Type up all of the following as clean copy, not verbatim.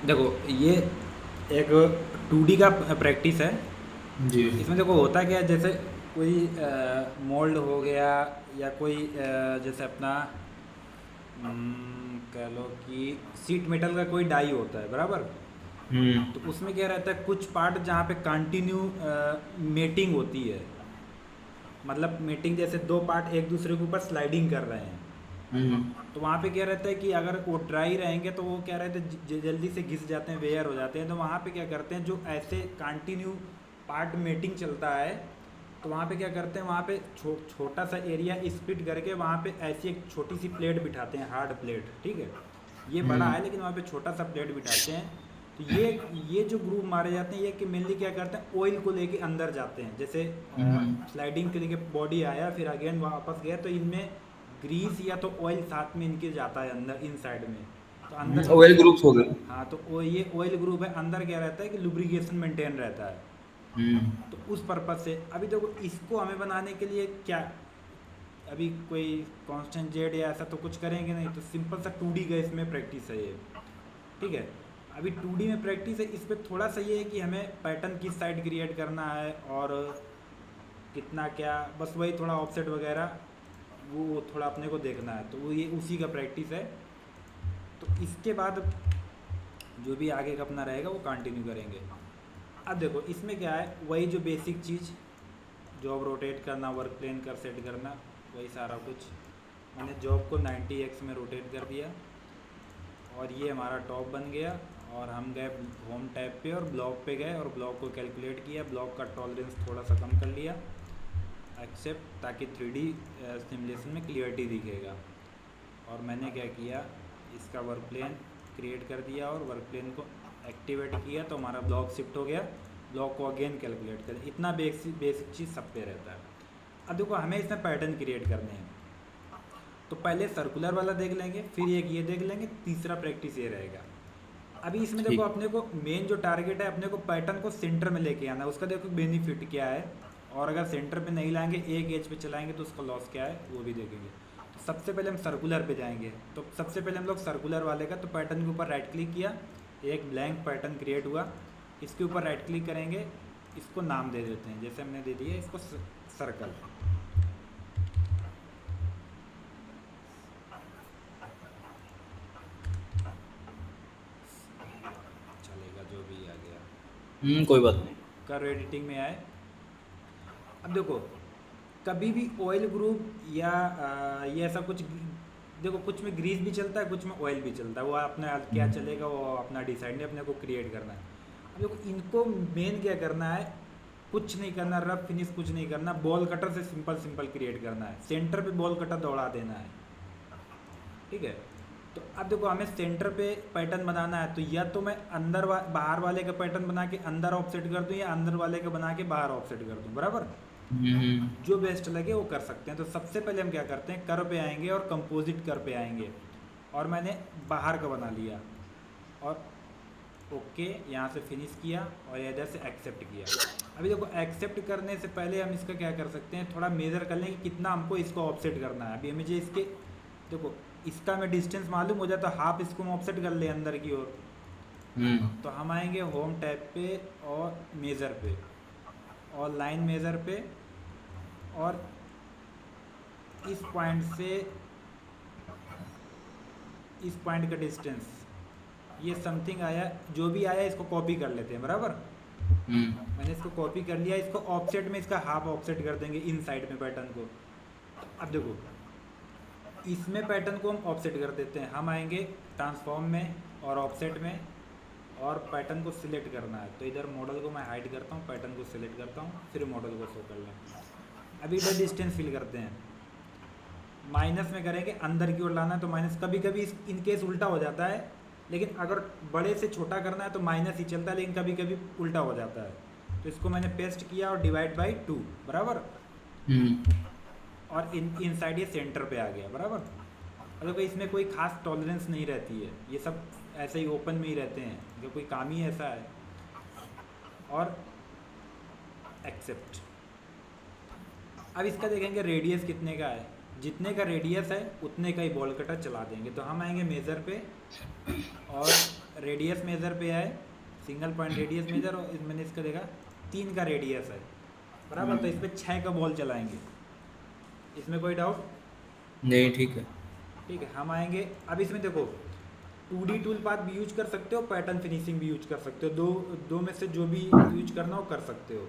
देखो ये एक 2D का प्रैक्टिस है। जी। इसमें देखो होता क्या है, जैसे कोई मोल्ड हो गया या कोई जैसे अपना कह लो कि सीट मेटल का कोई डाई होता है, बराबर। हम्म। तो उसमें क्या रहता है, कुछ पार्ट जहाँ पे कंटिन्यू मेटिंग होती है, मतलब मेटिंग जैसे दो पार्ट एक दूसरे के ऊपर स्लाइडिंग कर रहे हैं। हम्म। तो वहाँ पे क्या रहता है कि अगर वो ड्राई रहेंगे तो वो क्या रहता है, जल्दी से घिस जाते हैं, वेयर हो जाते हैं। तो वहाँ पे क्या करते हैं, जो ऐसे कंटिन्यू पार्ट मेटिंग चलता है, तो वहाँ पे क्या करते हैं, वहाँ पे छोटा सा एरिया स्प्लिट करके वहाँ पे ऐसी एक छोटी सी प्लेट बिठाते हैं, हार्ड प्लेट, ठीक है। ये बड़ा हम्म। है लेकिन वहाँ पे छोटा सा प्लेट बिठाते हैं। तो ये जो ग्रूव मारे जाते हैं, ये कि मेनली क्या करते हैं, ऑयल को लेके अंदर जाते हैं। जैसे हम्म। स्लाइडिंग के लिए बॉडी आया, फिर अगेन वापस गया, तो इनमें ग्रीस या तो ऑयल साथ में इनके जाता है अंदर, इन साइड में। तो अंदर ऑयल लुब्रिकेट। ग्रुप्स हो गए। हाँ, तो वो ये ऑयल ग्रुप है, अंदर क्या रहता है कि लुब्रिकेशन मेंटेन रहता है। हम्म। तो उस पर्पज़ से अभी देखो, इसको हमें बनाने के लिए क्या, अभी कोई कांस्टेंट जेड या ऐसा तो कुछ करेंगे नहीं, तो सिंपल सा 2D का इसमें प्रैक्टिस है ये, ठीक है। अभी 2D में प्रैक्टिस है, इस पर थोड़ा सा ये है कि हमें पैटर्न किस साइड क्रिएट करना है और कितना क्या, बस वही थोड़ा ऑफसेट वगैरह वो थोड़ा अपने को देखना है, तो वो ये उसी का प्रैक्टिस है। तो इसके बाद जो भी आगे का अपना रहेगा वो कंटिन्यू करेंगे। अब देखो इसमें क्या है, वही जो बेसिक चीज़, जॉब रोटेट करना, वर्क प्लेन कर सेट करना, वही सारा कुछ। मैंने जॉब को 90x में रोटेट कर दिया और ये हमारा टॉप बन गया। और हम गए होम टैब पे और ब्लॉक पे गए और ब्लॉक को कैलकुलेट किया, ब्लॉक का टॉलरेंस थोड़ा सा कम कर लिया, एक्सेप्ट, ताकि 3D सिमुलेशन में क्लियरिटी दिखेगा। और मैंने क्या किया, इसका वर्क प्लेन क्रिएट कर दिया और वर्क प्लेन को एक्टिवेट किया, तो हमारा ब्लॉक शिफ्ट हो गया। ब्लॉक को अगेन कैलकुलेट करें, इतना बेसिक बेसिक चीज़ सब पे रहता है। अब देखो हमें इसमें पैटर्न क्रिएट करने हैं, तो पहले सर्कुलर वाला देख लेंगे, फिर एक ये देख लेंगे, तीसरा प्रैक्टिस ये रहेगा। अभी इसमें देखो ठीक। अपने को मेन जो टारगेट है, अपने को पैटर्न को सेंटर में लेके आना है। उसका देखो बेनिफिट क्या है, और अगर सेंटर पे नहीं लाएंगे, एक एज पे चलाएंगे, तो उसका लॉस क्या है वो भी देखेंगे। तो सबसे पहले हम सर्कुलर पे जाएंगे। तो सबसे पहले हम लोग सर्कुलर वाले का, तो पैटर्न के ऊपर राइट क्लिक किया, एक ब्लैंक पैटर्न क्रिएट हुआ। इसके ऊपर राइट क्लिक करेंगे, इसको नाम दे देते हैं, जैसे हमने दे दिया इसको सर्कल। चलेगा जो भी आ गया। कोई बात नहीं। कर्व एडिटिंग में आए। अब देखो, कभी भी ऑयल ग्रुप या ये ऐसा कुछ, देखो कुछ में ग्रीस भी चलता है, कुछ में ऑयल भी चलता है, वो अपने क्या हम्म। चलेगा वो अपना डिसाइड नहीं, अपने को क्रिएट करना है। अब देखो इनको मेन क्या करना है, कुछ नहीं करना, रफ फिनिश कुछ नहीं करना, बॉल कटर से सिंपल सिंपल क्रिएट करना है, सेंटर पे बॉल कटर दौड़ा देना है, ठीक है। तो अब देखो हमें सेंटर पे पैटर्न बनाना है, तो या तो मैं बाहर वाले का पैटर्न बना के अंदर ऑफसेट कर दूं, या अंदर वाले का बना के बाहर ऑफसेट कर दूं, बराबर। हम्म। जो बेस्ट लगे वो कर सकते हैं। तो सबसे पहले हम क्या करते हैं, कर पे आएंगे और कंपोजिट कर पे आएंगे, और मैंने बाहर का बना लिया, और ओके यहाँ से फिनिश किया, और इधर से एक्सेप्ट किया। अभी देखो एक्सेप्ट करने से पहले हम इसका क्या कर सकते हैं, थोड़ा मेज़र कर लें कि कितना हमको इसको ऑफसेट करना है। अभी मुझे इसके, देखो इसका मैं डिस्टेंस मालूम हो जाए तो हाफ इसको हम ऑफसेट कर ले अंदर की ओर। हम्म। तो हम आएंगे होम टैब पे और मेज़र पे, और लाइन मेज़र पे, और इस पॉइंट से इस पॉइंट का डिस्टेंस, ये समथिंग आया, जो भी आया इसको कॉपी कर लेते हैं, बराबर। हम्म। मैंने इसको कॉपी कर लिया, इसको ऑफसेट में इसका हाफ ऑफसेट कर देंगे इन साइड में पैटर्न को। अब देखो इसमें पैटर्न को हम ऑफसेट कर देते हैं, हम आएंगे ट्रांसफॉर्म में और ऑफसेट में, और पैटर्न को सिलेक्ट करना है। तो इधर मॉडल को मैं हाइड करता हूँ, पैटर्न को सिलेक्ट करता हूँ, फिर मॉडल को शो कर लें। अभी इधर डिस्टेंस फिल करते हैं, माइनस में करेंगे, अंदर की ओर लाना है तो माइनस। कभी कभी इन केस उल्टा हो जाता है, लेकिन अगर बड़े से छोटा करना है तो माइनस ही चलता है, लेकिन कभी कभी उल्टा हो जाता है। तो इसको मैंने पेस्ट किया और डिवाइड बाई 2, बराबर। हम्म। और इन साइड ये सेंटर पे आ गया, बराबर। अगर कोई इसमें कोई खास टॉलरेंस नहीं रहती है, ये सब ऐसे ही ओपन में ही रहते हैं, जो कोई काम ही ऐसा है। और एक्सेप्ट। अब इसका देखेंगे रेडियस कितने का है, जितने का रेडियस है उतने का ही बॉल कटर चला देंगे। तो हम आएंगे मेज़र पे और रेडियस मेजर पे है, सिंगल पॉइंट रेडियस मेजर, और मैंने इसका देखा 3 का रेडियस है बराबर, तो इस पर 6 का बॉल चलाएंगे, इसमें कोई डाउट नहीं, ठीक है। ठीक है। हम आएंगे अब इसमें देखो 2D टूल पाथ भी यूज कर सकते हो, पैटर्न फिनिशिंग भी यूज कर सकते हो, दो में से जो भी यूज करना हो कर सकते हो,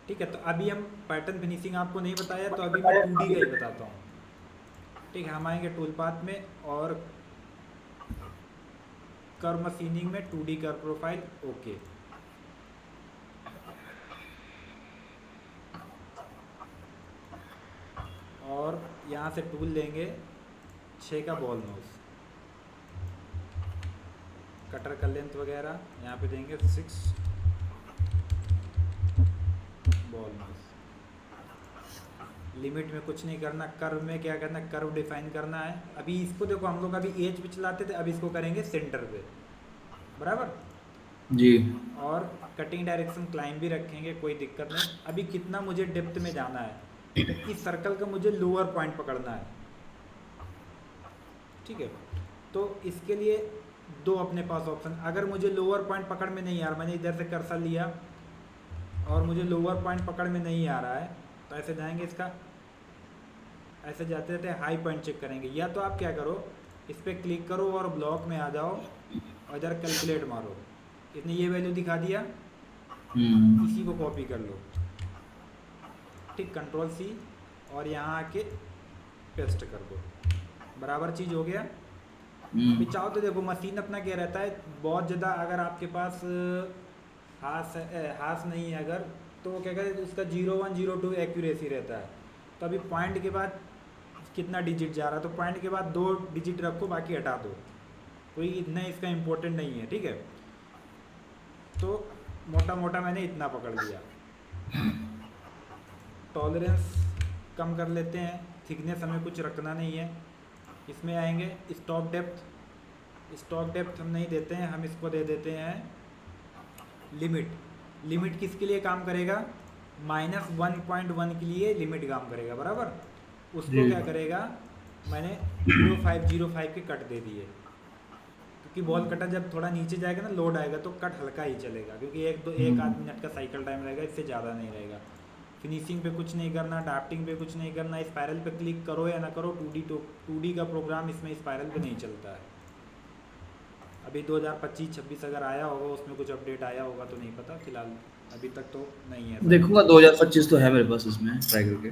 ठीक है। तो अभी हम पैटर्न फिनिशिंग आपको नहीं बताया, तो अभी मैं 2D का ही बताता हूँ, ठीक है। हम आएंगे टूल पाथ में और कर्व मशीनिंग में 2D कर्व प्रोफाइल, ओके। और यहाँ से टूल लेंगे 6 का बॉल नोज, कटर का लेंथ वगैरह यहाँ पे देंगे 6 बॉल नोज। लिमिट में कुछ नहीं करना, कर्व में क्या करना, कर्व डिफाइन करना है। अभी इसको देखो हम लोग अभी एज पे चलाते थे, अभी इसको करेंगे सेंटर पे, बराबर। जी। और कटिंग डायरेक्शन क्लाइंब भी रखेंगे, कोई दिक्कत नहीं। अभी कितना मुझे डेप्थ में जाना है, तो इस सर्कल का मुझे लोअर पॉइंट पकड़ना है, ठीक है। तो इसके लिए दो अपने पास ऑप्शन, अगर मुझे लोअर पॉइंट पकड़ में नहीं आ रहा, मैंने इधर से कर्सर लिया और मुझे लोअर पॉइंट पकड़ में नहीं आ रहा है, तो ऐसे जाएंगे, इसका ऐसे जाते जाते हाई पॉइंट चेक करेंगे। या तो आप क्या करो, इस पर क्लिक करो और ब्लॉक में आ जाओ और इधर कैलकुलेट मारो, इसने ये वैल्यू दिखा दिया, इसी को कॉपी कर लो, ठीक, कंट्रोल सी, और यहाँ आके पेस्ट कर दो, बराबर चीज़ हो गया। अभी चाहो तो देखो मशीन अपना क्या रहता है, बहुत ज़्यादा अगर आपके पास हाथ नहीं है अगर, तो वो क्या करे, उसका 01 02 एक्यूरेसी रहता है। तो अभी पॉइंट के बाद कितना डिजिट जा रहा है, तो पॉइंट के बाद 2 डिजिट रखो, बाकी हटा दो, कोई इतना इसका इम्पोर्टेंट नहीं है, ठीक है। तो मोटा मोटा मैंने इतना पकड़ लिया। टॉलरेंस कम कर लेते हैं, थिकनेस हमें कुछ रखना नहीं है। इसमें आएंगे स्टॉप डेप्थ, स्टॉप डेप्थ हम नहीं देते हैं, हम इसको दे देते हैं लिमिट। लिमिट किसके लिए काम करेगा, -1.1 के लिए लिमिट काम करेगा, बराबर। उसको क्या करेगा, मैंने 0505 के कट दे दिए, क्योंकि बॉल कटर जब थोड़ा नीचे जाएगा ना, लोड आएगा तो कट हल्का ही चलेगा, क्योंकि एक आध मिनट का साइकिल टाइम रहेगा, इससे ज़्यादा नहीं रहेगा। फिनिशिंग पे कुछ नहीं करना, ड्राफ्टिंग पे कुछ नहीं करना, स्पायरल पे क्लिक करो या ना करो, 2D का प्रोग्राम इसमें स्पायरल पे नहीं चलता है। अभी 2025-26 अगर आया होगा, उसमें कुछ अपडेट आया होगा तो नहीं पता, फिलहाल अभी तक तो नहीं है। देखूंगा, 2025 तो है मेरे पास, इसमें ट्राई करके।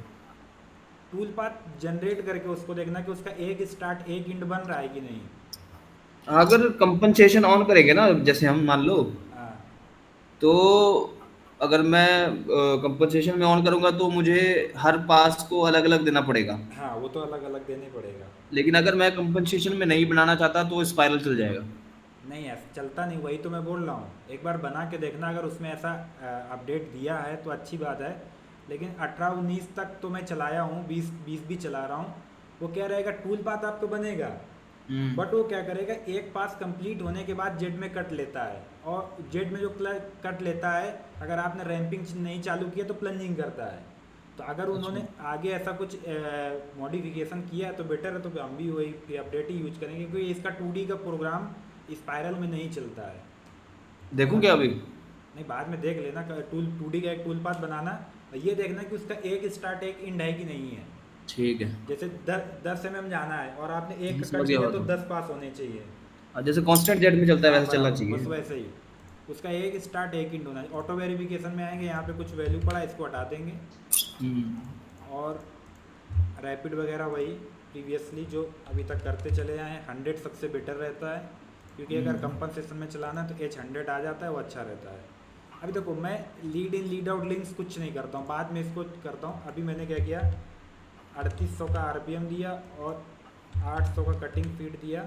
टूल पाथ जनरेट करके उसको देखना कि उसका एक स्टार्ट एक इंड बन रहा है कि नहीं। अगर कंपनसेशन ऑन करेंगे ना, जैसे हम मान लो, हाँ तो अगर मैं कंपनसेशन में ऑन करूंगा तो मुझे हर पास को अलग अलग देना पड़ेगा। हाँ, वो तो अलग अलग देने पड़ेगा। लेकिन अगर मैं कंपनसेशन में नहीं बनाना चाहता तो स्पाइरल चल जाएगा। नहीं ऐसा चलता नहीं, वही तो मैं बोल रहा हूँ, एक बार बना के देखना, अगर उसमें ऐसा अपडेट दिया है तो अच्छी बात है। लेकिन 18-19 तक तो मैं चलाया हूँ, 20 भी चला रहा हूँ। वो क्या रहेगा, टूल पाथ आपको बनेगा, बट वो क्या करेगा, एक पास कंप्लीट होने के बाद जेड में कट लेता है, और जेड में जो कट लेता है, अगर आपने रैंपिंग नहीं चालू किया तो प्लंजिंग करता है। तो अगर उन्होंने आगे ऐसा कुछ मॉडिफिकेशन किया तो बेटर है, तो हम भी वही अपडेट ही यूज करेंगे, क्योंकि इसका 2D का प्रोग्राम स्पायरल में नहीं चलता है। देखूं क्या अभी? नहीं, बाद में देख लेना, 2D का एक टूल पाथ बनाना, ये देखना कि उसका एक स्टार्ट एक एंड है कि नहीं है। ठीक है। जैसे 10 mm जाना है और आपने एक समझ कट गया किया वो तो तो। 10 पास होने चाहिए। जैसे कांस्टेंट जेड में चलता है हाँ, वैसे चलना बराबर, बस चाहिए। वैसे ही उसका एक स्टार्ट एक एंड होना है। ऑटो वेरिफिकेशन में आएंगे, यहाँ पे कुछ वैल्यू पड़ा, इसको हटा देंगे। और रैपिड वगैरह वही प्रीवियसली जो अभी तक करते चले आए हैं, 100 सबसे बेटर रहता है, क्योंकि अगर कंपनसेशन में चलाना है तो H100 आ जाता है, वो अच्छा रहता है। अभी देखो मैं lead in lead out links कुछ नहीं करता हूँ, बाद में इसको करता हूँ। अभी मैंने क्या किया, 3800 का RPM दिया और 800 का कटिंग फीड दिया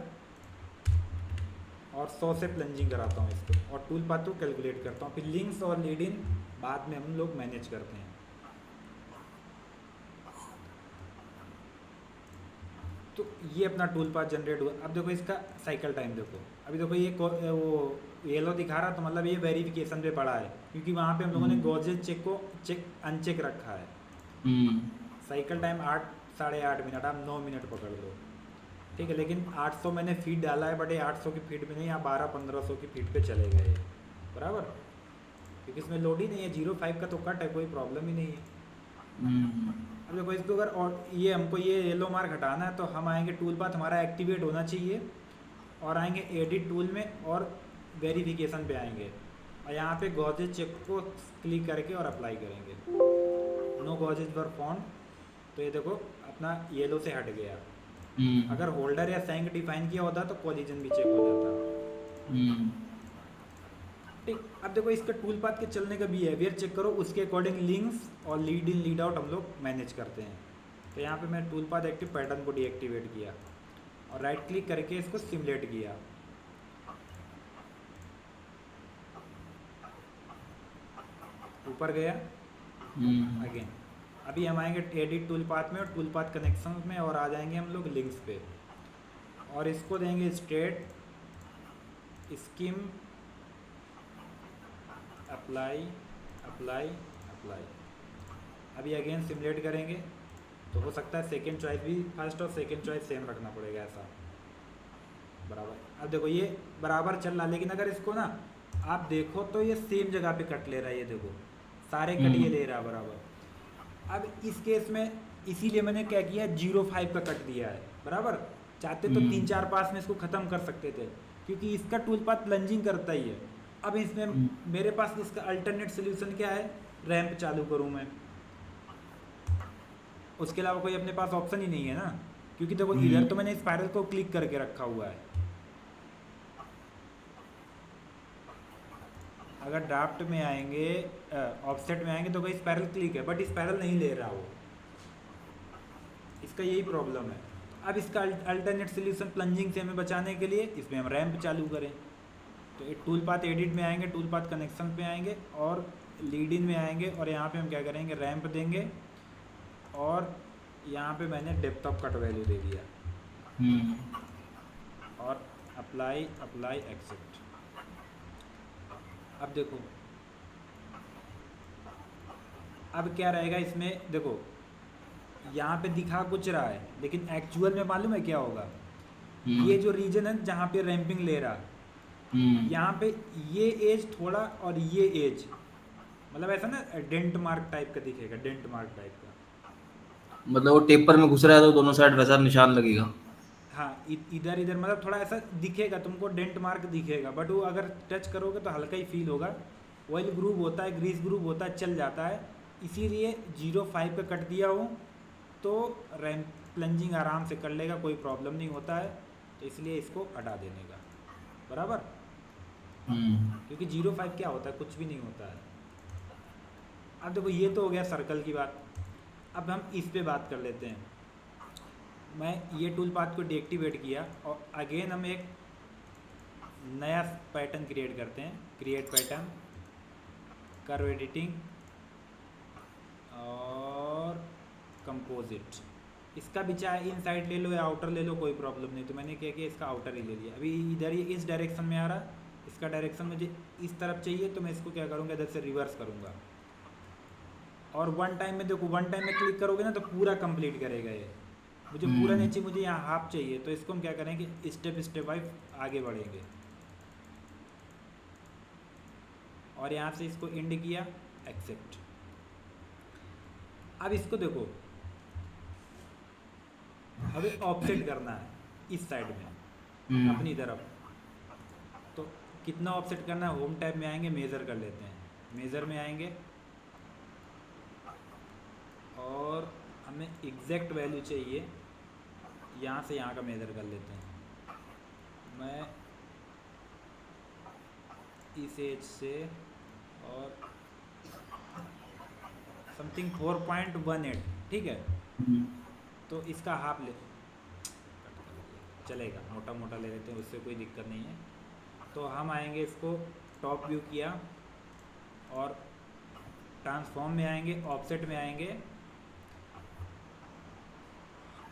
और 100 से प्लंजिंग कराता हूँ इसको, और टूल पाथ को कैलकुलेट करता हूँ। फिर लिंक्स और लीड इन बाद में हम लोग मैनेज करते हैं। तो ये अपना टूल पाथ जनरेट हुआ। अब देखो इसका साइकिल टाइम देखो, अभी देखो ये वो येलो दिखा रहा, तो मतलब ये वेरिफिकेशन पे पड़ा है, क्योंकि वहाँ पे हम लोगों ने गॉजेज चेक को अनचेक रखा है। साइकिल टाइम 8 साढ़े 8 मिनट, आप 9 मिनट पकड़ लो। ठीक है, लेकिन 800 मैंने फीट डाला है, बट ये 800 की फीट में नहीं, यहाँ 1200-1500 की फीट पे चलेगा ये, बराबर, क्योंकि इसमें लोड ही नहीं है, 0.5 का तो कट है, कोई प्रॉब्लम ही नहीं है। हम्म अब देखो इसको अगर, और ये हमको ये येलो मार्क हटाना है तो हम आएंगे टूल पाथ हमारा एक्टिवेट होना चाहिए, और आएंगे एडिट टूल में और वेरिफिकेशन पे आएंगे, और यहाँ पे गॉजेज चेक को क्लिक करके और अप्लाई करेंगे, नो गॉजेज वर फाउंड, तो ये देखो अपना येलो से हट गया। अगर होल्डर या सैंक डिफाइन किया होता तो कॉलिजन भी चेक हो जाता। हम्म ठीक, अब देखो इसका टूल पाथ के चलने का बिहेवियर चेक करो, उसके अकॉर्डिंग लिंक्स और लीड इन लीड आउट हम लोग मैनेज करते हैं। तो यहाँ पे मैं टूल पाथ एक्टिव पैटर्न को डीएक्टिवेट किया और राइट क्लिक करके इसको सिमुलेट किया। ऊपर गया अगेन, अभी हम आएंगे एडिट टूल पाथ में और टूल पाथ कनेक्शन में, और आ जाएंगे हम लोग लिंक्स पे, और इसको देंगे straight scheme apply apply apply. अभी अगेन सिमुलेट करेंगे तो हो सकता है सेकेंड चॉइस भी फर्स्ट और सेकेंड चॉइस सेम रखना पड़ेगा ऐसा, बराबर। अब देखो ये बराबर चल रहा है, लेकिन अगर इसको ना आप देखो तो ये सेम जगह पे कट ले रहा है, ये देखो सारे कट ये ले रहा है बराबर। अब इस केस में इसीलिए मैंने क्या किया, 0.5 का कट दिया है, बराबर। चाहते तो 3-4 पास में इसको ख़त्म कर सकते थे, क्योंकि इसका टूल पाथ प्लंजिंग करता ही है। अब इसमें मेरे पास इसका अल्टरनेट सोल्यूशन क्या है, रैंप चालू करूँ मैं, उसके अलावा कोई अपने पास ऑप्शन ही नहीं है ना, क्योंकि देखो इधर तो मैंने स्पाइरल को क्लिक करके रखा हुआ है। अगर ड्राफ्ट में आएंगे, ऑफसेट में आएंगे तो कोई स्पाइरल क्लिक है, बट स्पाइरल नहीं ले रहा वो, इसका यही प्रॉब्लम है। अब इसका अल्टरनेट सोल्यूशन प्लंजिंग से हमें बचाने के लिए इसमें हम रैंप चालू करें, तो एक टूल पाथ एडिट में आएंगे, टूल पाथ कनेक्शन पे आएंगे और लीड इन में आएंगे, और यहाँ पे हम क्या करेंगे, रैंप देंगे, और यहाँ पे मैंने डेप्थ ऑफ कट वैल्यू दे दिया, और अप्लाई अप्लाई एक्सेप्ट। अब देखो अब क्या रहेगा इसमें, देखो यहाँ पे दिखा कुछ रहा है, लेकिन एक्चुअल में मालूम है क्या होगा, ये जो रीजन है जहाँ पे रैंपिंग ले रहा, यहाँ पे ये एज थोड़ा और ये एज, मतलब ऐसा ना डेंट मार्क टाइप का दिखेगा, डेंट मार्क टाइप का, मतलब वो टेपर में घुस रहा है तो दोनों साइड वैसा निशान लगेगा। हाँ इधर इधर मतलब थोड़ा ऐसा दिखेगा तुमको, डेंट मार्क दिखेगा, बट वो अगर टच करोगे तो हल्का ही फील होगा। ऑयल ग्रूव होता है, ग्रीस ग्रूव होता है, चल जाता है, इसीलिए 0.5 का कट दिया हूँ तो रैंप प्लंजिंग आराम से कर लेगा, कोई प्रॉब्लम नहीं होता है, तो इसलिए इसको हटा देने का, बराबर। क्योंकि 0.5 क्या होता है, कुछ भी नहीं होता है। अब देखो ये तो हो गया सर्कल की बात, अब हम इस पे बात कर लेते हैं। मैं ये टूल पाथ को डीएक्टिवेट किया और अगेन हम एक नया पैटर्न क्रिएट करते हैं, क्रिएट पैटर्न, कर्व एडिटिंग और कंपोजिट। इसका भी चाहे इन साइड ले लो या आउटर ले लो, कोई प्रॉब्लम नहीं, तो मैंने क्या किया, इसका आउटर ही ले लिया। अभी इधर ये इस डायरेक्शन में आ रहा, इसका डायरेक्शन मुझे इस तरफ चाहिए, तो मैं इसको क्या करूँगा, इधर से रिवर्स करूँगा, और वन टाइम में देखो, वन टाइम में क्लिक करोगे ना तो पूरा कंप्लीट करेगा ये। मुझे पूरा नहीं चाहिए, मुझे यहाँ हाफ चाहिए, तो इसको हम क्या करेंगे, स्टेप स्टेप वाइज आगे बढ़ेंगे, और यहाँ से इसको एंड किया, एक्सेप्ट। अब इसको देखो, हमें ऑफसेट करना है इस साइड में अपनी तरफ, तो कितना ऑफसेट करना है, होम टैब में आएंगे, मेज़र कर लेते हैं, मेज़र में आएंगे और हमें एग्जैक्ट वैल्यू चाहिए, यहाँ से यहाँ का मेज़र कर लेते हैं। मैं इस एज से और समथिंग 4.18, ठीक है, तो इसका हाफ ले चलेगा, मोटा मोटा ले लेते हैं, उससे कोई दिक्कत नहीं है। तो हम आएंगे, इसको टॉप व्यू किया और ट्रांसफॉर्म में आएंगे, ऑफसेट में आएंगे।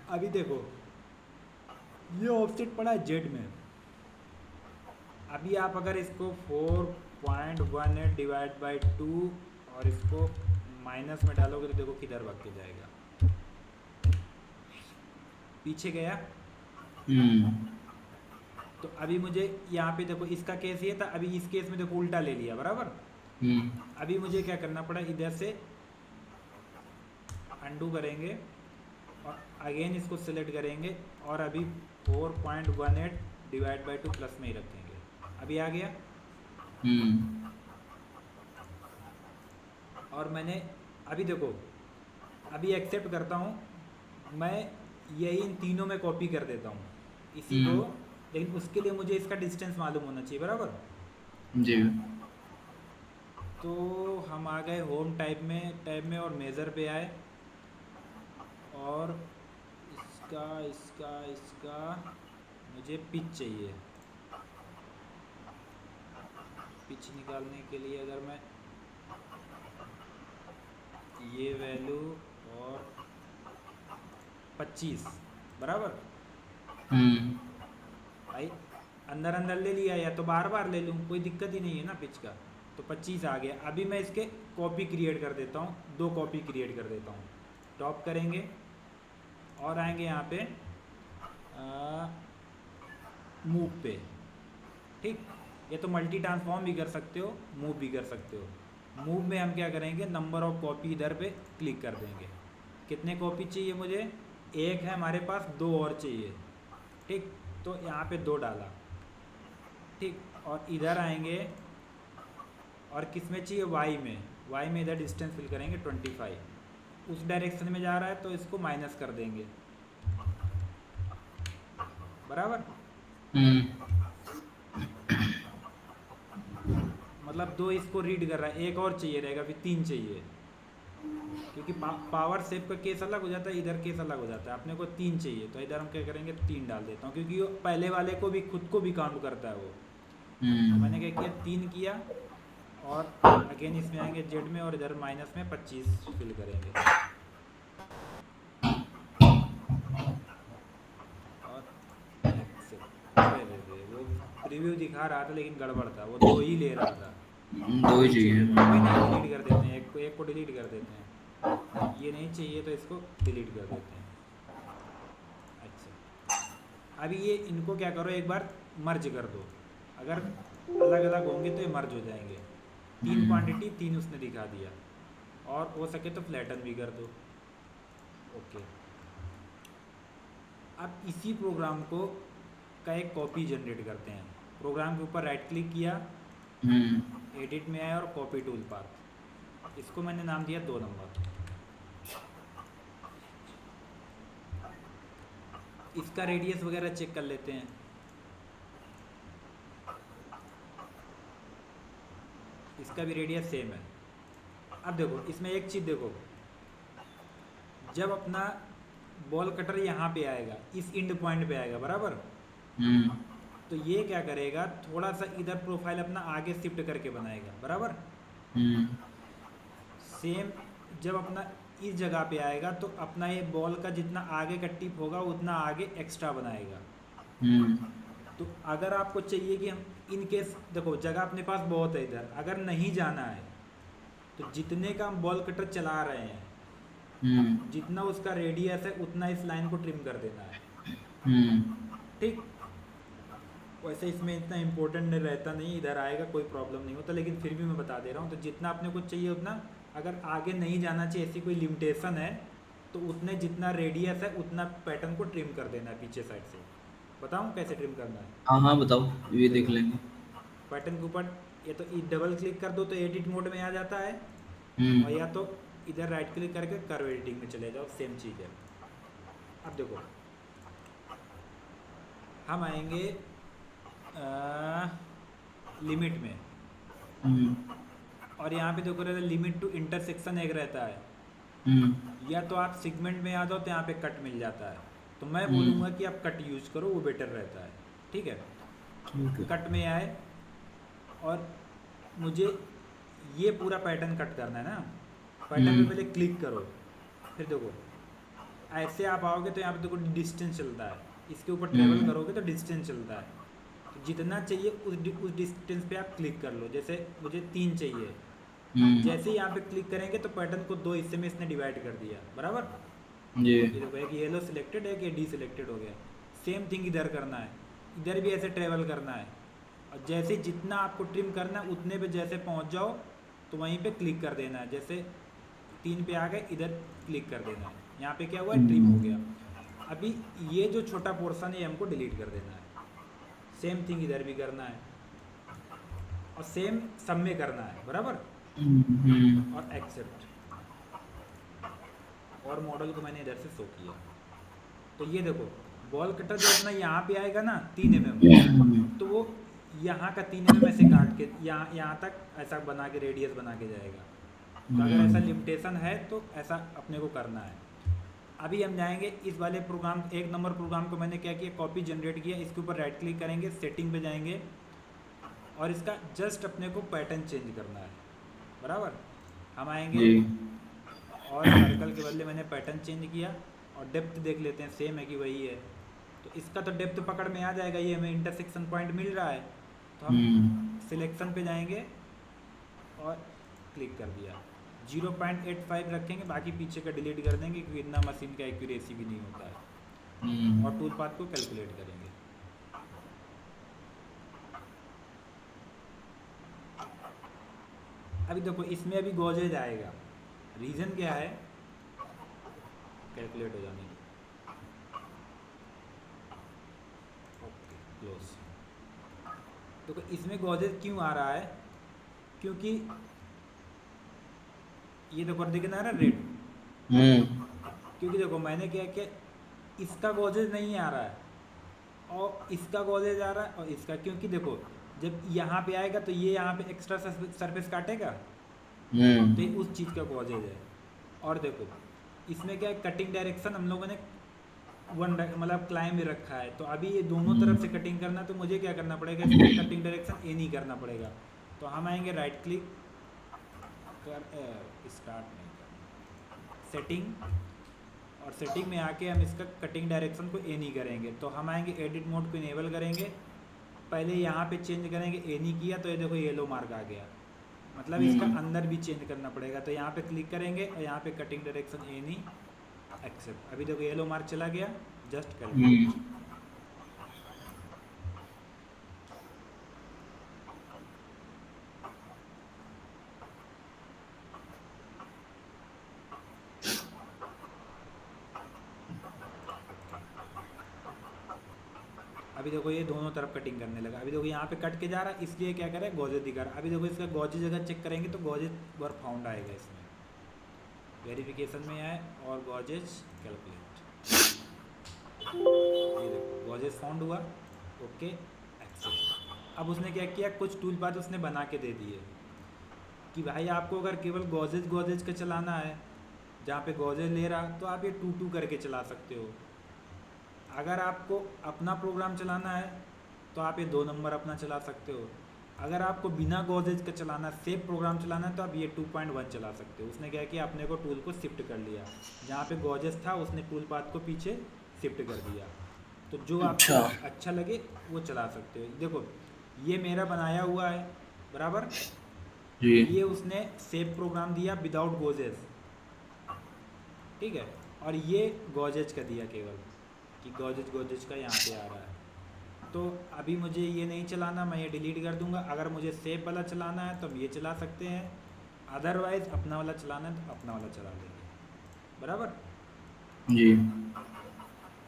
अभी देखो ये ऑफसेट पड़ा है जेड में, अभी आप अगर इसको 4.18 डिवाइड बाई 2 और इसको माइनस में डालोगे तो देखो किधर भाग के जाएगा, पीछे गया, हम्म तो अभी मुझे यहाँ पे देखो इसका केस ये था, अभी इस केस में देखो उल्टा ले लिया बराबर। हम्म अभी मुझे क्या करना पड़ा, इधर से अंडू करेंगे और अगेन इसको सिलेक्ट करेंगे और अभी 4.18 डिवाइड बाई 2 प्लस में ही रखेंगे। अभी आ गया। हम्म और मैंने अभी देखो, अभी एक्सेप्ट करता हूँ मैं, यही इन तीनों में कॉपी कर देता हूँ इसी को। हम्म, लेकिन उसके लिए मुझे इसका डिस्टेंस मालूम होना चाहिए बराबर। जी। तो हम आ गए होम टैब में और मेज़र पे आए और इसका इसका इसका मुझे पिच चाहिए। पिच निकालने के लिए अगर मैं ये वैल्यू और 25 बराबर, हम्म भाई अंदर अंदर ले लिया, या तो बार बार ले लूँ, कोई दिक्कत ही नहीं है ना पिच का। तो 25 आ गया। अभी मैं इसके कॉपी क्रिएट कर देता हूँ, 2 कॉपी क्रिएट कर देता हूँ। टॉप करेंगे और आएंगे यहाँ पे मूव पे। ठीक, ये तो मल्टी ट्रांसफॉर्म भी कर सकते हो, मूव भी कर सकते हो। मूव में हम क्या करेंगे, नंबर ऑफ कॉपी इधर पे क्लिक कर देंगे। कितने कॉपी चाहिए मुझे, एक है हमारे पास, 2 और चाहिए। ठीक, तो यहाँ पे 2 डाला। ठीक, और इधर आएंगे और किस में चाहिए, वाई में। वाई में इधर डिस्टेंस फिल करेंगे 25, उस डायरेक्शन में जा रहा है तो इसको माइनस कर देंगे बराबर। हम्म मतलब 2 इसको रीड कर रहा है, एक और चाहिए रहेगा, फिर 3 चाहिए, क्योंकि पावर सेव का केस अलग हो जाता है, इधर केस अलग हो जाता है। अपने को 3 चाहिए तो इधर हम क्या करेंगे, 3 डाल देता हूँ, क्योंकि वो पहले वाले को भी खुद को भी काउंट करता है वो। तो हम्म मैंने क्या किया, 3 किया और अगेन इसमें आएंगे जेड में और इधर माइनस में 25 फिल करेंगे। और एक्सेप्ट। अरे रे रे, वो प्रीव्यू दिखा रहा था लेकिन गड़बड़ था, वो 2 ही ले रहा था। दो ही एक चाहिए। चाहिए था, कोई नहीं, डिलीट कर देते हैं, एक को डिलीट कर देते हैं। ये नहीं चाहिए तो इसको डिलीट कर देते हैं। अच्छा, अभी ये इनको क्या करो, एक बार मर्ज कर दो। अगर अलग अलग होंगे तो ये मर्ज हो जाएंगे। 3 हम्म क्वांटिटी 3 उसने दिखा दिया, और हो सके तो फ्लैटन भी कर दो। ओके, अब इसी प्रोग्राम को का एक कॉपी जनरेट करते हैं। प्रोग्राम के ऊपर राइट क्लिक किया, हम्म एडिट में आया और कॉपी टूल पाथ, इसको मैंने नाम दिया 2 नंबर। इसका रेडियस वगैरह चेक कर लेते हैं। इसका भी रेडियस सेम है। अब देखो इसमें एक चीज़ देखो, जब अपना बॉल कटर यहाँ पे आएगा, इस इंड पॉइंट पे आएगा बराबर, हम्म तो ये क्या करेगा, थोड़ा सा इधर प्रोफाइल अपना आगे शिफ्ट करके बनाएगा बराबर। हम्म सेम जब अपना इस जगह पे आएगा तो अपना ये बॉल का जितना आगे का टिप होगा उतना आगे एक्स्ट्रा बनाएगा। हम्म तो अगर आपको चाहिए कि हम इन केस, देखो जगह अपने पास बहुत है इधर, अगर नहीं जाना है तो जितने का हम बॉल कटर चला रहे हैं, हम्म जितना उसका रेडियस है उतना इस लाइन को ट्रिम कर देना है। हम्म ठीक, वैसे इसमें इतना इम्पोर्टेंट रहता नहीं, इधर आएगा कोई प्रॉब्लम नहीं होता, लेकिन फिर भी मैं बता दे रहा हूँ। तो जितना अपने को चाहिए उतना, अगर आगे नहीं जाना चाहिए ऐसी कोई लिमिटेशन है तो उतने जितना रेडियस है उतना पैटर्न को ट्रिम कर देना है पीछे साइड से। बताऊँ कैसे ट्रिम करना है। हाँ हाँ बताओ, ये देख देखो लेंगे। पैटर्न के ऊपर या तो डबल क्लिक कर दो तो एडिट मोड में आ जाता है, और हम्म या तो इधर राइट क्लिक करके कर्व एडिटिंग में चले जाओ, सेम चीज़ है। अब देखो हम आएंगे लिमिट में, हम्म और यहाँ पे देखो रहता है लिमिट टू इंटरसेक्शन एक रहता है, हम्म या तो आप सेगमेंट में आ जाओ तो यहाँ पे कट मिल जाता है। तो मैं हम्म बोलूँगा कि आप कट यूज़ करो, वो बेटर रहता है। ठीक है, ठीक है। कट में आए और मुझे ये पूरा पैटर्न कट करना है ना। पैटर्न पे हम्म पहले क्लिक करो, फिर देखो ऐसे आप आओगे तो यहाँ पे देखो डिस्टेंस चलता है, इसके ऊपर ट्रेवल हम्म करोगे तो डिस्टेंस चलता है। तो जितना चाहिए उस डिस्टेंस पे आप क्लिक कर लो। जैसे मुझे 3 चाहिए, हम्म जैसे ही यहाँ पे क्लिक करेंगे तो पैटर्न को 2 हिस्से में इसने डिवाइड कर दिया बराबर। जी। ये देखो एक येलो सिलेक्टेड है, एक ये डी सिलेक्टेड हो गया। सेम थिंग इधर करना है, इधर भी ऐसे ट्रेवल करना है। और जैसे जितना आपको ट्रिम करना है उतने पे जैसे पहुंच जाओ तो वहीं पे क्लिक कर देना है। जैसे 3 पे आ गए, इधर क्लिक कर देना है। यहाँ पे क्या हुआ है, ट्रिम हो गया। अभी ये जो छोटा पोर्शन है हमको डिलीट कर देना है। सेम थिंग इधर भी करना है और सेम सब में करना है, बराबर। और एक्सेप्ट, और मॉडल को मैंने इधर से शो किया। तो ये देखो बॉल कटर जो अपना यहाँ पे आएगा ना 3 mm, तो वो यहाँ का 3 mm ऐसे काट के यहाँ तक ऐसा बना के रेडियस बना के जाएगा। तो अगर ऐसा लिमिटेशन है तो ऐसा अपने को करना है। अभी हम जाएंगे इस वाले प्रोग्राम, 1 नंबर प्रोग्राम को मैंने क्या किया, कॉपी जनरेट किया। इसके ऊपर राइट क्लिक करेंगे, सेटिंग पे जाएंगे और इसका जस्ट अपने को पैटर्न चेंज करना है, बराबर। हम आएंगे और सर्कल के बदले मैंने पैटर्न चेंज किया और डेप्थ देख लेते हैं सेम है कि वही है। तो इसका तो डेप्थ पकड़ में आ जाएगा, ये हमें इंटरसेक्शन पॉइंट मिल रहा है। तो हम सिलेक्शन पे जाएंगे और क्लिक कर दिया, 0.85 रखेंगे, बाकी पीछे का डिलीट कर देंगे क्योंकि इतना मशीन का एक्यूरेसी भी नहीं होता है। और टूल पाथ को कैलकुलेट करेंगे। अभी देखो इसमें अभी गॉजेज आएगा, रीज़न क्या है, कैलकुलेट हो जाने। Okay close. देखो इसमें गॉजेज क्यों आ रहा है, क्योंकि ये देखो दिखना है ना रेड, क्योंकि देखो मैंने क्या किया, इसका गॉजेज नहीं आ रहा है और इसका गॉजेज आ रहा है और इसका, क्योंकि देखो जब यहाँ पे आएगा तो ये यहाँ पे एक्स्ट्रा सरफेस काटेगा, तो ये उस चीज़ का गॉजेज है। और देखो इसमें क्या है, कटिंग डायरेक्शन हम लोगों ने मतलब क्लाइम में रखा है। तो अभी ये दोनों तरफ से कटिंग करना, तो मुझे क्या करना पड़ेगा, इसमें कटिंग डायरेक्शन ए नहीं करना पड़ेगा। तो हम आएंगे राइट क्लिक कर, स्टार्ट नहीं करना, सेटिंग, और सेटिंग में आके हम इसका कटिंग डायरेक्शन को ए नहीं करेंगे। तो हम आएंगे एडिट मोड को इनेबल करेंगे, पहले यहाँ पे चेंज करेंगे, ए नहीं किया तो ये देखो येलो मार्क आ गया, मतलब इसका अंदर भी चेंज करना पड़ेगा। तो यहाँ पे क्लिक करेंगे और यहाँ पे कटिंग डायरेक्शन ए नहीं, एक्सेप्ट। अभी देखो येलो मार्क चला गया, जस्ट कैलकुलेट। अभी देखो ये दोनों तरफ कटिंग करने लगा। अभी देखो यहाँ पे कट के जा रहा है, इसलिए क्या करें, गॉजेज दिखा रहा है। अभी देखो इसका गॉजेज अगर चेक करेंगे तो गॉजेज वर फाउंड आएगा, इसमें वेरिफिकेशन में आए और गॉजेज कैलकुलेट, ये देखो गॉजेज फाउंड हुआ, ओके एक्सेप्ट। अब उसने क्या किया, कुछ टूल पाथ उसने बना के दे दिए कि भाई आपको अगर केवल गॉजेज का चलाना है, जहाँ पे गॉजेज ले रहा तो आप ये 2-2 करके चला सकते हो। अगर आपको अपना प्रोग्राम चलाना है तो आप ये 2 नंबर अपना चला सकते हो। अगर आपको बिना गॉजेज का चलाना, सेफ प्रोग्राम चलाना है, तो आप ये 2.1 चला सकते हो। उसने क्या किया, अपने को टूल को शिफ्ट कर लिया, जहाँ पे गॉजेज था उसने टूल पाथ को पीछे शिफ्ट कर दिया। तो जो आपको अच्छा लगे वो चला सकते हो। देखो ये मेरा बनाया हुआ है, बराबर, ये उसने सेफ प्रोग्राम दिया विदाउट गॉजेज, ठीक है। और ये गॉजेज का दिया केवल कि गॉजेज का यहाँ पे आ रहा है। तो अभी मुझे ये नहीं चलाना, मैं ये डिलीट कर दूंगा। अगर मुझे सेफ वाला चलाना है तो हम ये चला सकते हैं, अदरवाइज अपना वाला चलाना है तो अपना वाला चला लेंगे, बराबर जी।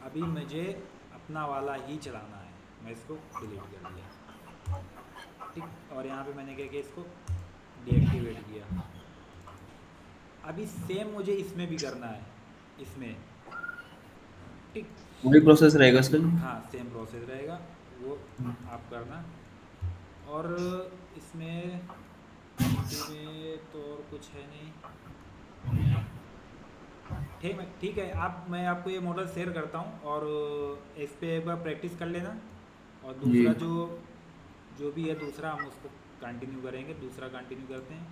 अभी मुझे अपना वाला ही चलाना है, मैं इसको डिलीट कर दिया, ठीक। और यहाँ पे मैंने क्या किया, इसको डीएक्टिवेट किया। अभी सेम मुझे इसमें भी करना है, इसमें, ठीक। वही प्रोसेस रहेगा इसका? हाँ सेम प्रोसेस रहेगा, वो आप करना। और इसमें तो और कुछ है नहीं, ठीक है। मैं आपको ये मॉडल शेयर करता हूँ और इस पर एक बार प्रैक्टिस कर लेना। और दूसरा जो भी है दूसरा हम उसको कंटिन्यू करेंगे, दूसरा कंटिन्यू करते हैं।